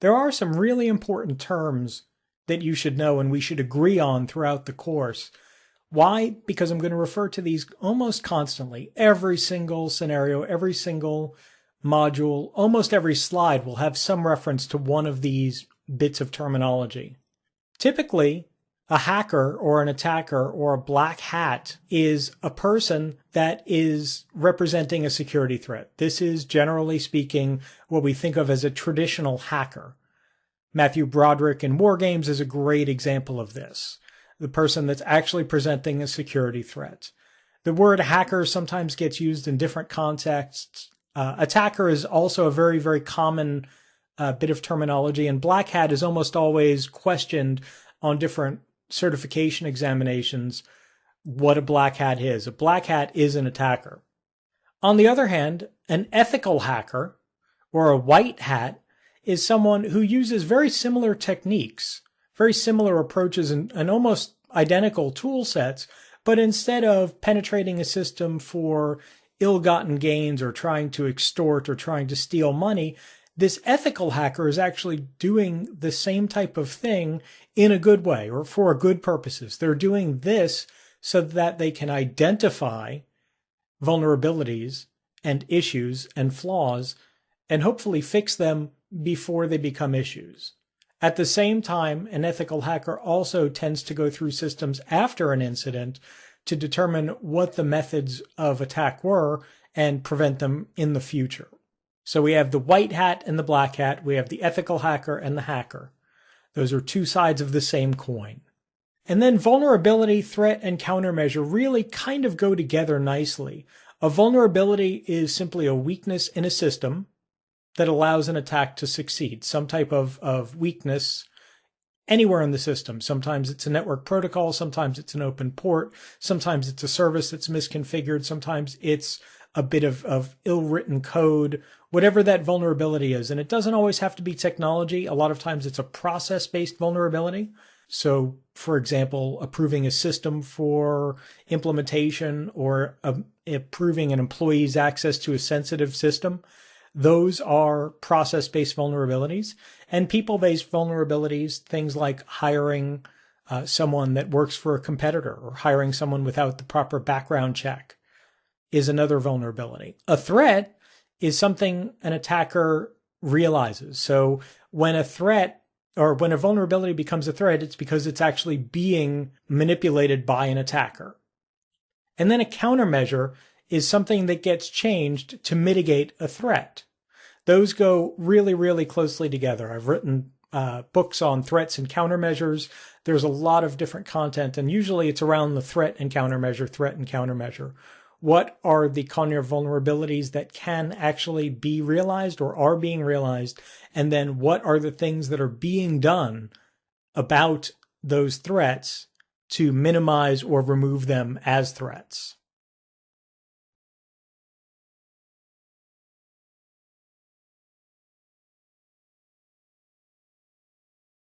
there are some really important terms that you should know and we should agree on throughout the course. Why? Because I'm going to refer to these almost constantly. Every single scenario, every single module, almost every slide will have some reference to one of these bits of terminology. Typically, a hacker or an attacker or a black hat is a person that is representing a security threat. This is, generally speaking, what we think of as a traditional hacker. Matthew Broderick in War Games is a great example of this. The person that's actually presenting a security threat. The word hacker sometimes gets used in different contexts. Attacker is also a very, very common bit of terminology, and black hat is almost always questioned on different certification examinations what a black hat is. A black hat is an attacker. On the other hand, an ethical hacker or a white hat is someone who uses very similar techniques, very similar approaches and almost identical tool sets, but instead of penetrating a system for ill-gotten gains or trying to extort or trying to steal money, this ethical hacker is actually doing the same type of thing in a good way or for good purposes. They're doing this so that they can identify vulnerabilities and issues and flaws and hopefully fix them before they become issues. At the same time, an ethical hacker also tends to go through systems after an incident to determine what the methods of attack were and prevent them in the future. So we have the white hat and the black hat. We have the ethical hacker and the hacker. Those are two sides of the same coin. And then vulnerability, threat, and countermeasure really kind of go together nicely. A vulnerability is simply a weakness in a system that allows an attack to succeed. Some type of weakness anywhere in the system. Sometimes it's a network protocol. Sometimes it's an open port. Sometimes it's a service that's misconfigured. Sometimes it's a bit of ill-written code, whatever that vulnerability is. And it doesn't always have to be technology. A lot of times it's a process-based vulnerability. So, for example, approving a system for implementation or approving an employee's access to a sensitive system. Those are process-based vulnerabilities. And people-based vulnerabilities, things like hiring someone that works for a competitor or hiring someone without the proper background check, is another vulnerability. A threat is something an attacker realizes. So when a threat or when a vulnerability becomes a threat, it's because it's actually being manipulated by an attacker. And then a countermeasure is something that gets changed to mitigate a threat. Those go really, really closely together. I've written books on threats and countermeasures. There's a lot of different content, and usually it's around the threat and countermeasure. What are the kind of vulnerabilities that can actually be realized or are being realized? And then what are the things that are being done about those threats to minimize or remove them as threats?